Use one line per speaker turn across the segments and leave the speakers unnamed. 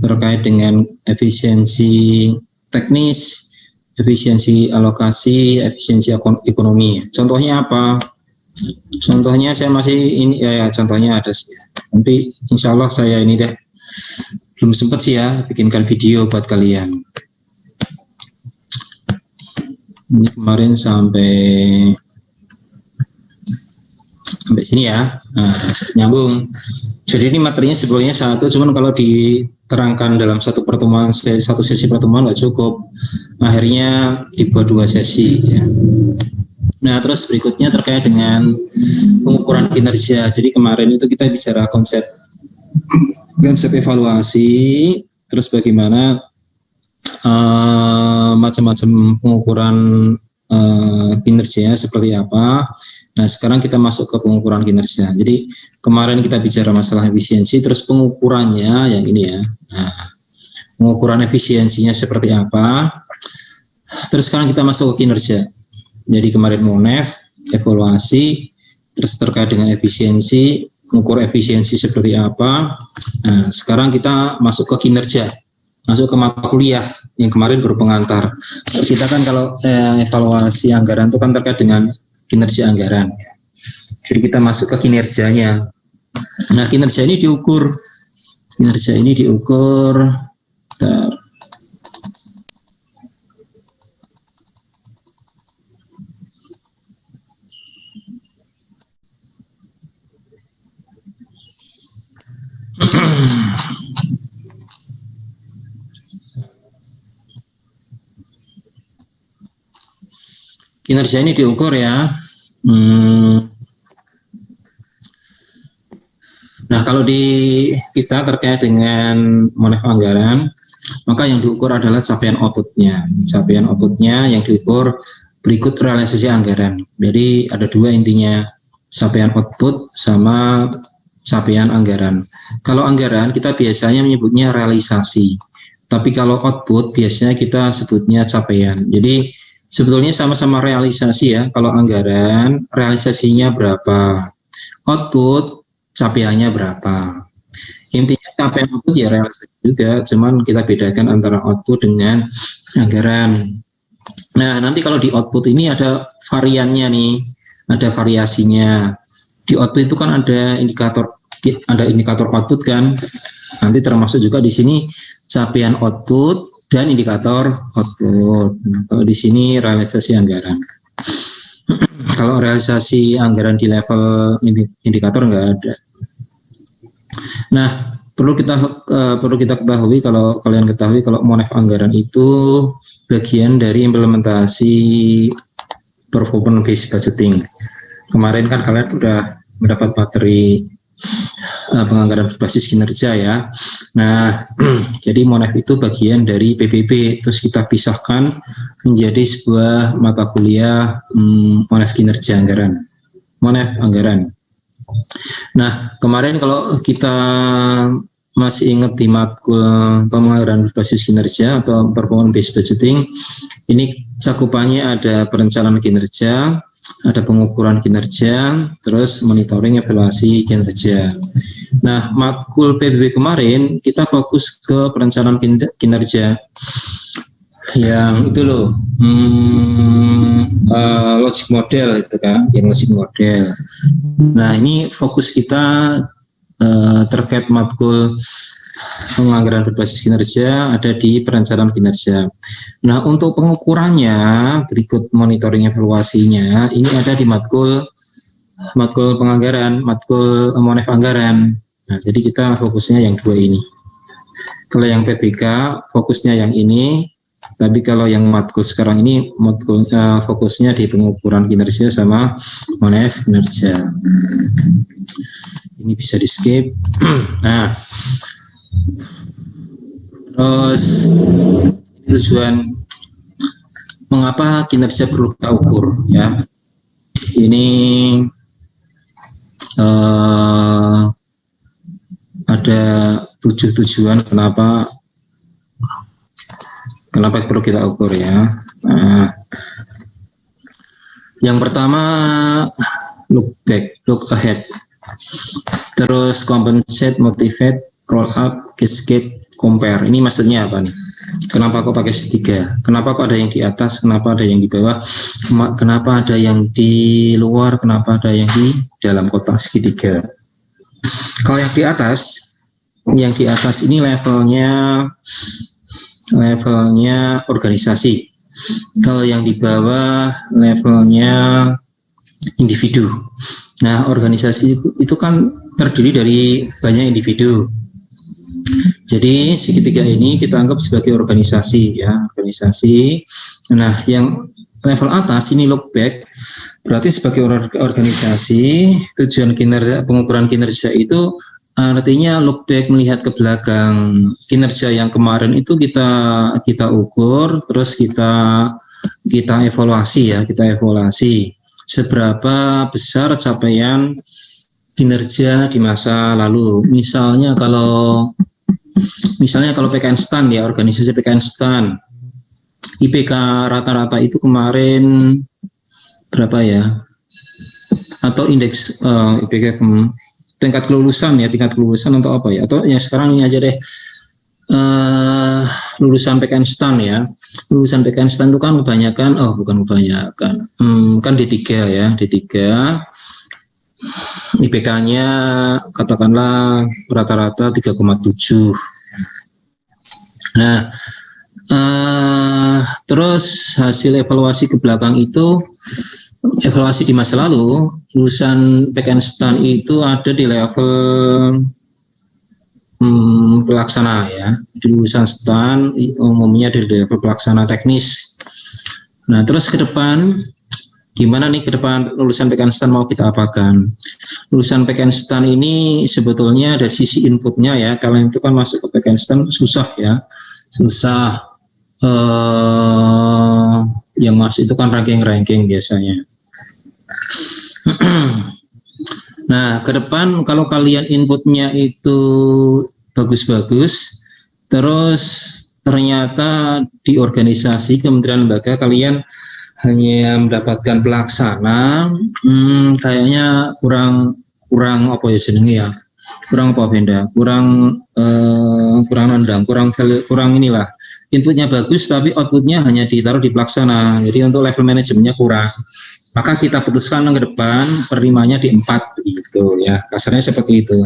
terkait dengan efisiensi teknis, efisiensi alokasi, efisiensi ekonomi. Contohnya apa? Contohnya saya masih ini ya contohnya ada sih. Nanti insya Allah saya ini deh belum sempat sih ya bikinkan video buat kalian. Ini kemarin sampai sini ya. Nah, nyambung. Jadi ini materinya sebetulnya satu, cuman kalau diterangkan dalam satu pertemuan, satu sesi pertemuan nggak cukup. Akhirnya dibuat 2 sesi. Ya. Nah, terus berikutnya terkait dengan pengukuran kinerja. Jadi kemarin itu kita bicara konsep evaluasi, terus bagaimana macam-macam pengukuran kinerja seperti apa. Nah, sekarang kita masuk ke pengukuran kinerja. Jadi kemarin kita bicara masalah efisiensi, terus pengukurannya yang ini ya. Nah, pengukuran efisiensinya seperti apa. Terus sekarang kita masuk ke kinerja. Jadi kemarin MONEF, evaluasi, terus terkait dengan efisiensi, mengukur efisiensi seperti apa. Nah, sekarang kita masuk ke kinerja, masuk ke mata kuliah yang kemarin baru pengantar. Kita kan kalau evaluasi anggaran itu kan terkait dengan kinerja anggaran. Jadi kita masuk ke kinerjanya. Nah, kinerja ini diukur. Kinerja ini diukur ya. Nah, kalau di kita terkait dengan MONEF anggaran, maka yang diukur adalah capaian outputnya. Capaian outputnya yang diukur berikut realisasi anggaran. Jadi ada 2 intinya, capaian output sama capaian anggaran. Kalau anggaran kita biasanya menyebutnya realisasi, tapi kalau output biasanya kita sebutnya capaian. Jadi sebetulnya sama-sama realisasi ya. Kalau anggaran realisasinya berapa, output capaiannya berapa. Intinya capaian output ya realisasi juga, cuman kita bedakan antara output dengan anggaran. Nah, nanti kalau di output ini ada variannya nih, ada variasinya. Di output itu kan ada indikator output kan. Nanti termasuk juga di sini capaian output dan indikator output. Kalau di sini realisasi anggaran. Kalau realisasi anggaran di level indikator nggak ada. Nah, perlu kita ketahui, kalau kalian ketahui kalau MONEF anggaran itu bagian dari implementasi performance based budgeting. Kemarin kan kalian sudah mendapat materi penganggaran berbasis kinerja ya. Nah, jadi MONEF itu bagian dari PBB, terus kita pisahkan menjadi sebuah mata kuliah MONEF kinerja anggaran, MONEF anggaran. Nah, kemarin kalau kita masih ingat di matkul penganggaran berbasis kinerja atau performance based budgeting, ini cakupannya ada perencanaan kinerja, ada pengukuran kinerja, terus monitoring evaluasi kinerja. Nah, matkul PBB kemarin kita fokus ke perencanaan kinerja yang itu loh, logic model itu kan, yang logic model. Nah, ini fokus kita terkait matkul penganggaran berbasis kinerja ada di perencanaan kinerja. Nah, untuk pengukurannya berikut monitoring evaluasinya ini ada di matkul penganggaran, matkul MONEF anggaran. Nah, jadi kita fokusnya yang 2 ini. Kalau yang PBK fokusnya yang ini, tapi kalau yang matkul sekarang ini fokusnya di pengukuran kinerja sama MONEF kinerja. Ini bisa di skip. Nah, terus tujuan mengapa kinerja perlu kita ukur ya. Ini ada 7 tujuan kenapa perlu kita ukur ya. Nah, yang pertama look back, look ahead. Terus compensate, motivate, roll up, cascade, compare. Ini maksudnya apa nih? Kenapa kok pakai segitiga? Kenapa kok ada yang di atas? Kenapa ada yang di bawah? Kenapa ada yang di luar? Kenapa ada yang di dalam kotak segitiga? Kalau yang di atas ini levelnya organisasi. Kalau yang di bawah levelnya individu. Nah, organisasi itu kan terdiri dari banyak individu. Jadi segitiga ini kita anggap sebagai organisasi, ya, organisasi. Nah, yang level atas ini look back, berarti sebagai organisasi tujuan kinerja, pengukuran kinerja itu artinya look back, melihat ke belakang. Kinerja yang kemarin itu kita ukur, terus kita evaluasi, ya, kita evaluasi seberapa besar capaian kinerja di masa lalu. Misalnya kalau PKN STAN, ya, organisasi PKN STAN, IPK rata-rata itu kemarin berapa ya? Atau indeks IPK tingkat kelulusan, ya, tingkat kelulusan atau apa, ya? Atau yang sekarang ini aja deh, lulusan PKN STAN, ya. Lulusan PKN STAN itu kan kan D3, ya, D3. IPK-nya katakanlah rata-rata 3,7. Nah, terus hasil evaluasi ke belakang itu, evaluasi di masa lalu, lulusan PKN STAN itu ada di level pelaksana, ya. Di lulusan STAN umumnya di level pelaksana teknis. Nah, terus ke depan gimana nih ke depan lulusan PKN STAN mau kita apakan? Lulusan PKN STAN ini sebetulnya dari sisi inputnya, ya, kalian itu kan masuk ke PKN STAN susah, ya, susah. Yang masuk itu kan ranking biasanya. Nah, ke depan kalau kalian inputnya itu bagus-bagus, terus ternyata di organisasi kementerian lembaga kalian hanya mendapatkan pelaksana, kayaknya kurang apa ya jenenge, ya, kurang apa Venda, kurang nendang, kurang inilah, inputnya bagus tapi outputnya hanya ditaruh di pelaksana, jadi untuk level manajemennya kurang. Maka kita putuskan ke depan perimanya di 4, gitu, ya, kasarnya seperti itu.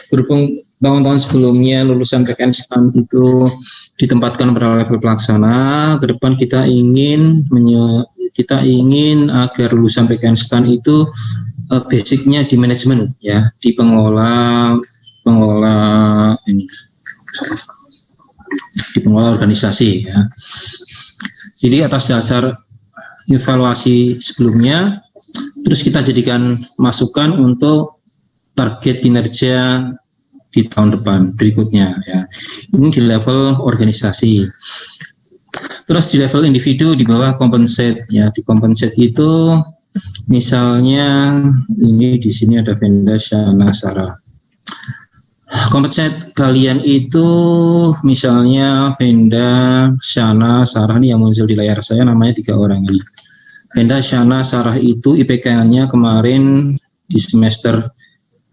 Berhubung tahun-tahun sebelumnya lulusan PKN STAN itu ditempatkan pada level pelaksana, ke depan kita ingin agar lulusan PKN STAN itu basicnya di manajemen, ya, di pengelola organisasi, ya. Jadi atas dasar evaluasi sebelumnya, terus kita jadikan masukan untuk target kinerja di tahun depan berikutnya, ya. Ini di level organisasi. Terus di level individu di bawah compensate, ya. Di compensate itu misalnya ini di sini ada Venda, Shana, Sarah. Compensate kalian itu misalnya Venda, Shana, Sarah, nih yang muncul di layar saya namanya 3 orang ini. Venda, Shana, Sarah itu IPK-nya kemarin di semester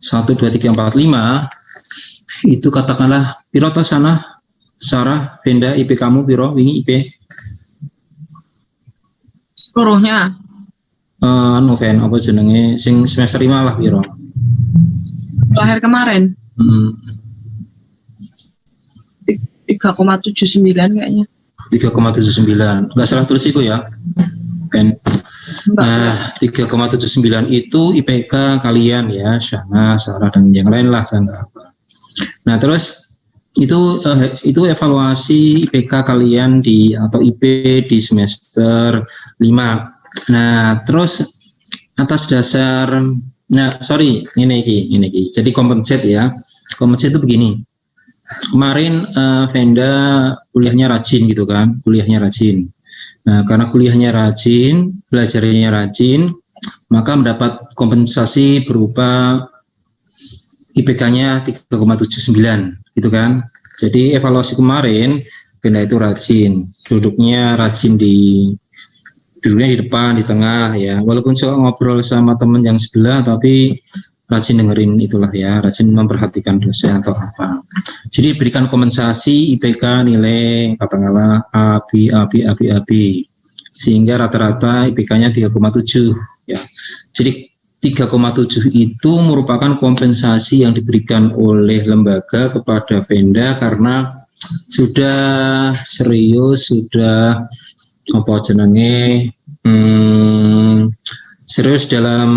1, 2, 3, 4, 5 itu katakanlah piro to Shana, Sarah, Venda, IP kamu piro wingi IP?
Seluruhnya.
Noven apa jenenge sing semester 5 lah piro?
Lahir kemarin. 3,79 kayaknya.
3,79. Enggak salah tulis itu, ya. Ben. Nah, 3,79 itu IPK kalian, ya, Shana, Sarah dan yang lain lah, saya enggak apa. Nah, terus itu evaluasi IPK kalian atau IP di semester 5. Nah, terus atas dasar ini. Jadi compensate, ya. Compensate itu begini. Kemarin Venda kuliahnya rajin, gitu kan? Kuliahnya rajin. Nah, karena kuliahnya rajin, belajarnya rajin, maka mendapat kompensasi berupa IPK-nya 3,79, gitu kan? Jadi evaluasi kemarin Venda itu rajin, duduknya di depan, di tengah, ya. Walaupun saya ngobrol sama teman yang sebelah, tapi rajin dengerin itulah ya, rajin memperhatikan dosen atau apa. Jadi berikan kompensasi IPK nilai katakanlah A, B, A, B, A, B, A, B. Sehingga rata-rata IPK-nya 3,7 ya. Jadi 3,7 itu merupakan kompensasi yang diberikan oleh lembaga kepada Venda karena sudah serius, sudah apa jenenge serius dalam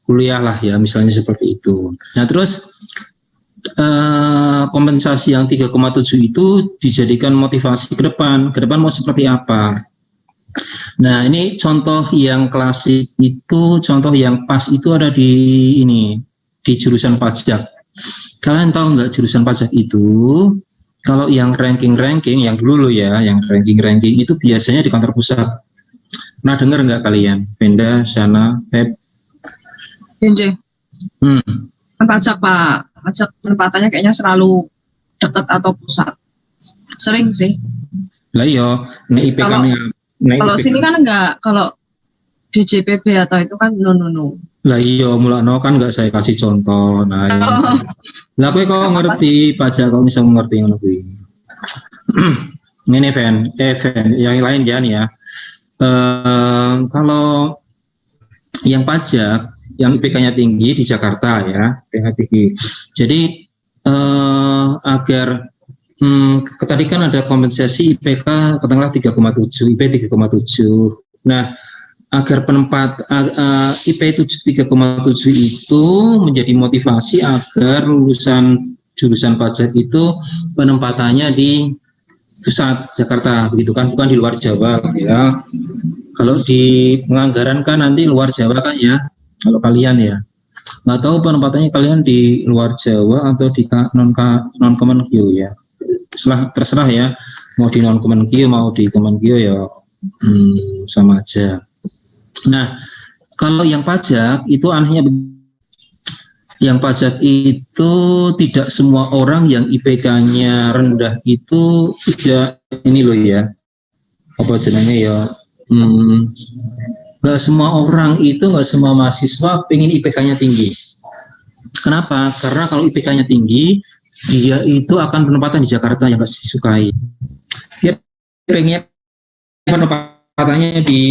kuliah lah ya, misalnya seperti itu. Nah terus kompensasi yang 3,7 itu dijadikan motivasi ke depan mau seperti apa. Nah ini contoh yang klasik itu, contoh yang pas itu ada di jurusan pajak. Kalian tahu nggak jurusan pajak itu? Kalau yang ranking yang dulu ya, yang ranking itu biasanya di kantor pusat. Nah dengar nggak kalian? Venda, Shana, Feb?
BNJ. Pajak Pak, pajak penempatannya kayaknya selalu dekat atau pusat. Sering sih.
Lah iya,
kalau sini kan enggak, kalau DJPB atau itu kan no.
Lah iya, mulakno kan nggak saya kasih contoh. Nah, lah kowe kok ngerti pajak, kok bisa ngerti ngono kuwi. Ini Ven, yang lain ya nih ya. Kalau yang pajak, yang IPK-nya tinggi di Jakarta ya, IPK tinggi. Jadi agar tadi kan ada kompensasi IPK katakanlah 3,7, IP 3,7. Nah, agar IP itu 3,7 itu menjadi motivasi agar lulusan jurusan pajak itu penempatannya di pusat Jakarta, begitu kan, bukan di luar Jawa ya. Kalau di penganggaran kan nanti luar Jawa kan ya, kalau kalian ya. Nggak tahu penempatannya kalian di luar Jawa atau di non Kemenkeu ya. Terserah ya, mau di non Kemenkeu mau di Kemenkeu ya sama aja. Nah, kalau yang pajak itu anehnya, yang pajak itu tidak semua orang yang IPK-nya rendah itu tidak ini loh ya, apa jenenge ya, nggak semua orang itu, nggak semua mahasiswa pengen IPK-nya tinggi. Kenapa? Karena kalau IPK-nya tinggi, dia itu akan penempatan di Jakarta yang nggak disukai. Dia pengen penempatannya di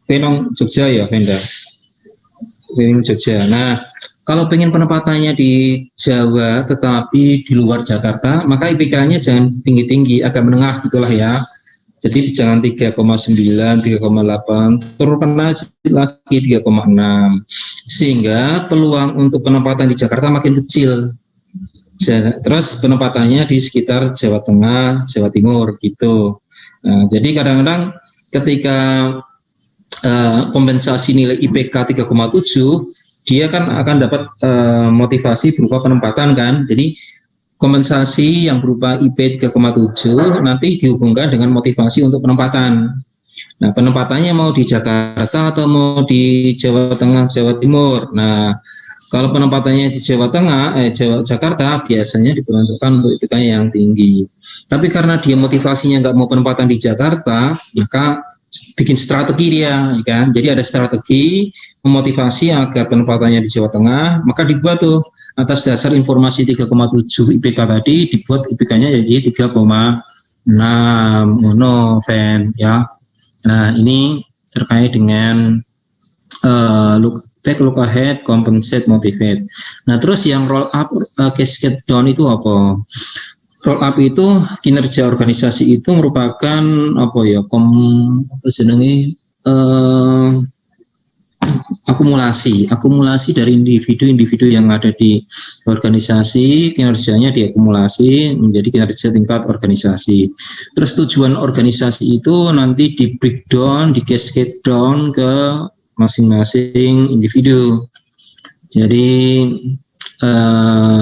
Penang Jogja ya, Venda. Pengen Jogja. Nah, kalau pengen penempatannya di Jawa tetapi di luar Jakarta, maka IPK-nya jangan tinggi-tinggi, agak menengah gitulah ya. Jadi jangan 3,9, 3,8, turunkan lagi 3,6. Sehingga peluang untuk penempatan di Jakarta makin kecil. Terus penempatannya di sekitar Jawa Tengah, Jawa Timur gitu. Nah, jadi kadang-kadang ketika kompensasi nilai IPK 3,7, dia kan akan dapat motivasi berupa penempatan kan. Jadi kompensasi yang berupa IP 3,7 nanti dihubungkan dengan motivasi untuk penempatan. Nah, penempatannya mau di Jakarta atau mau di Jawa Tengah, Jawa Timur. Nah, kalau penempatannya di Jawa Tengah, Jakarta biasanya diperuntukkan untuk IPK yang tinggi. Tapi karena dia motivasinya nggak mau penempatan di Jakarta, maka bikin strategi dia, kan? Jadi ada strategi memotivasi agar penempatannya di Jawa Tengah, maka dibuat tuh atas dasar informasi 3,7 IPK tadi, dibuat IPK-nya jadi 3,6 Ven ya. Nah ini terkait dengan look back, look ahead, compensate, motivate. Nah terus yang roll up, cascade down itu apa? Roll up itu kinerja organisasi itu merupakan apa ya, akumulasi dari individu yang ada di organisasi, kinerjanya diakumulasi menjadi kinerja tingkat organisasi. Terus tujuan organisasi itu nanti di breakdown, di cascade down ke masing-masing individu. Jadi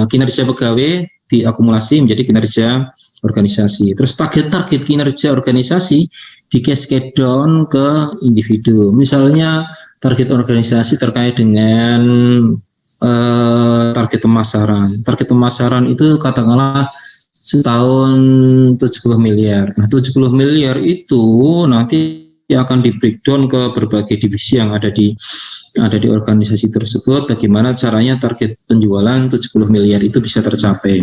kinerja pegawai diakumulasi menjadi kinerja organisasi. Terus target-target kinerja organisasi di cascade down ke individu. Misalnya target organisasi terkait dengan target pemasaran. Target pemasaran itu katakanlah setahun 70 miliar. Nah, 70 miliar itu nanti akan di breakdown ke berbagai divisi yang ada di organisasi tersebut, bagaimana caranya target penjualan 70 miliar itu bisa tercapai.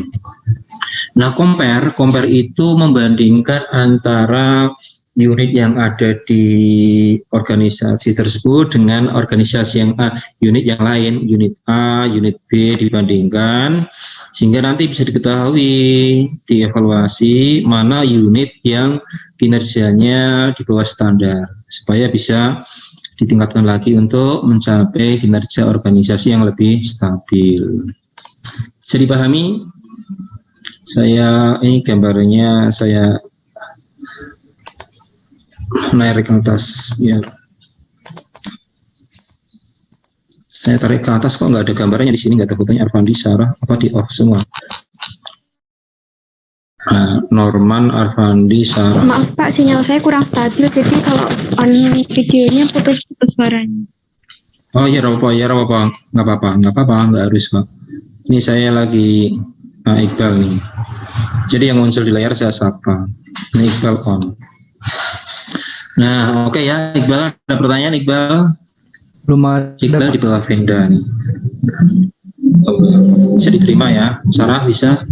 Nah, compare itu membandingkan antara unit yang ada di organisasi tersebut dengan organisasi yang unit yang lain, unit A, unit B dibandingkan, sehingga nanti bisa diketahui, dievaluasi mana unit yang kinerjanya di bawah standar, supaya bisa ditingkatkan lagi untuk mencapai kinerja organisasi yang lebih stabil. Bisa dipahami? Ini gambarnya saya narik ke atas biar saya tarik ke atas, kok nggak ada gambarnya di sini, nggak ada fotonya Arfandi, Sarah, apa di off semua? Nah, Norman, Arfandi, Sarah.
Maaf Pak, sinyal saya kurang stabil, jadi kalau on videonya putus-putus suaranya.
Oh ya, nggak apa-apa, nggak harus kok. Ini saya lagi Iqbal nih. Jadi yang muncul di layar saya sapa. Ini Iqbal on. Nah, oke ya, Iqbal, ada pertanyaan Iqbal?
Belum ada.
Iqbal di bawah Venda nih. Bisa diterima ya, Sarah bisa?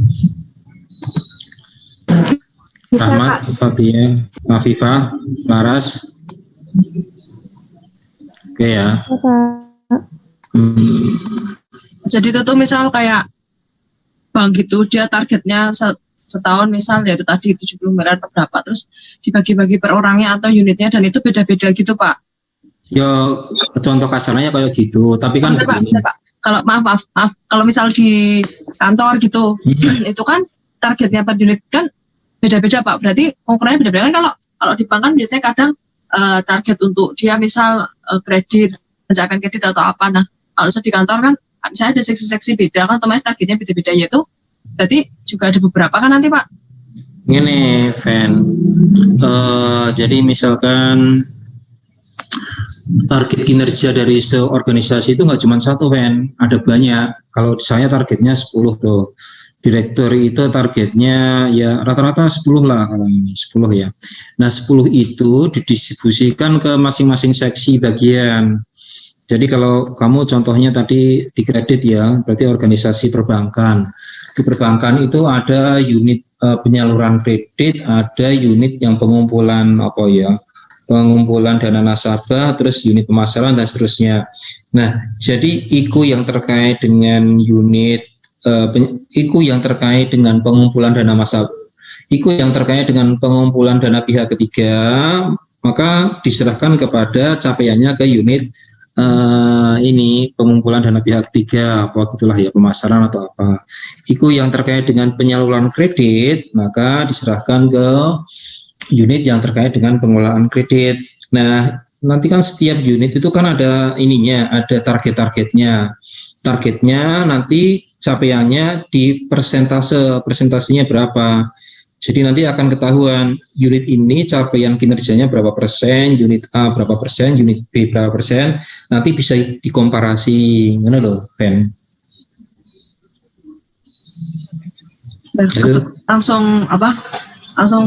Rahmat, Fatia, Afifah, Laras. Oke ya.
Jadi itu tuh misal kayak bank gitu, dia targetnya setahun misal ya itu tadi 70 miliar atau berapa, terus dibagi-bagi per orangnya atau unitnya, dan itu beda-beda gitu Pak.
Ya contoh kasarnya kayak gitu, tapi kan begini.
Pak. Kalau maaf, kalau misal di kantor gitu, itu kan targetnya per unit kan beda-beda Pak. Berarti ukurannya beda-beda kan. Kalau di bank kan biasanya kadang target untuk dia misal kredit, pencapaian kredit atau apa. Nah, kalau di kantor kan misalnya ada seksi-seksi beda kan, otomatis targetnya beda-beda, yaitu berarti juga ada beberapa kan nanti Pak?
Ini Fen, jadi misalkan target kinerja dari seorganisasi itu nggak cuma satu Fen, ada banyak. Kalau saya targetnya 10 tuh, direktur itu targetnya ya rata-rata 10 lah, kalau ini 10 ya. Nah 10 itu didistribusikan ke masing-masing seksi bagian. Jadi kalau kamu contohnya tadi di kredit ya, berarti organisasi perbankan. Di perbankan itu ada unit penyaluran kredit, ada unit yang pengumpulan pengumpulan dana nasabah, terus unit pemasaran dan seterusnya. Nah, jadi IKU yang terkait dengan unit IKU yang terkait dengan pengumpulan dana nasabah, IKU yang terkait dengan pengumpulan dana pihak ketiga, maka diserahkan kepada capaiannya ke unit ini pengumpulan dana pihak ketiga, apa gitulah ya, pemasaran atau apa. IKU yang terkait dengan penyaluran kredit, maka diserahkan ke unit yang terkait dengan pengelolaan kredit. Nah, nanti kan setiap unit itu kan ada ininya, ada targetnya. Targetnya nanti capaiannya di presentasinya berapa. Jadi nanti akan ketahuan unit ini capaian kinerjanya berapa persen, unit A berapa persen, unit B berapa persen, nanti bisa dikomparasi, mana loh, Ben?
Langsung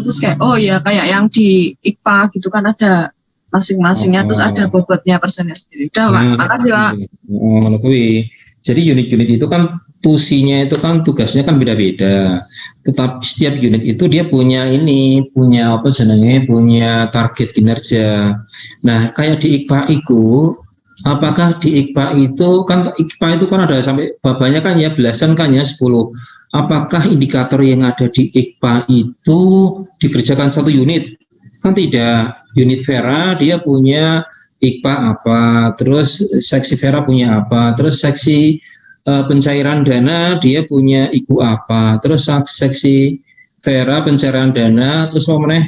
terus kayak oh ya kayak yang di IKPA gitu kan ada masing-masingnya, terus ada bobotnya persennya sendiri. Udah Pak, makasih Pak.
Jadi unit-unit itu kan tusinya itu kan tugasnya kan beda-beda. Tetapi setiap unit itu dia punya target kinerja. Nah, kayak di IKPA itu, apakah di IKPA itu kan ada sampai babanya kan ya belasan kan ya 10. Apakah indikator yang ada di IKPA itu dikerjakan satu unit? Kan tidak. Unit Vera dia punya IKPA apa, terus seksi Vera punya apa, terus seksi pencairan dana dia punya IKU apa, terus seksi Vera pencairan dana, terus apa meneh?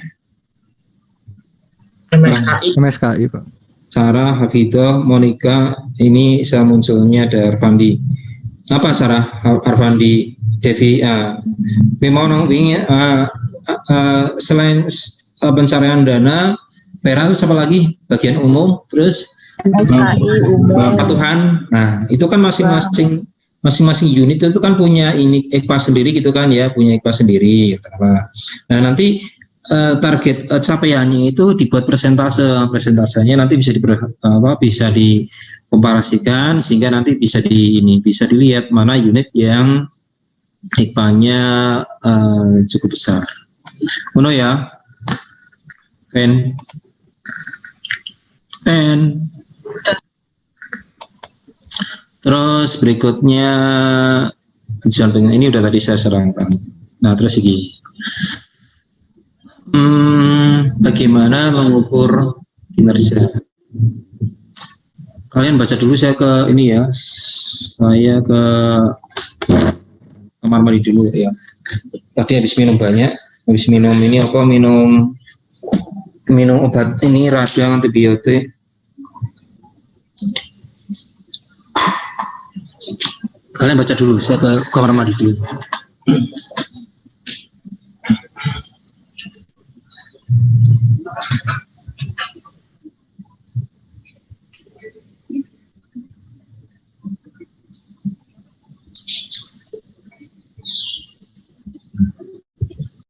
MSKI Pak.
Sarah, Hafidah, Monica, ini saya munculnya ada Arfandi. Apa Sarah, Arfandi, Devi? Memang selain pencarian dana, Vera itu apa lagi? Bagian umum, terus patuhan. Nah, itu kan masing-masing unit itu kan punya ini IKPA sendiri gitu kan ya, punya IKPA sendiri. Nah, nanti target capaiannya itu dibuat presentasenya nanti bisa dikomparasikan sehingga nanti bisa dilihat mana unit yang hikmahnya cukup besar. Ngono ya, Pen. Terus berikutnya tujuan pengen ini udah tadi saya serangkan. Nah terus ini. Bagaimana mengukur kinerja? Kalian baca dulu, saya ke ini ya. Saya ke kamar mandi dulu ya. Tadi habis minum banyak, habis minum ini apa? Minum obat ini radang antibiotik. Kalian baca dulu, saya ke kamar mandi dulu.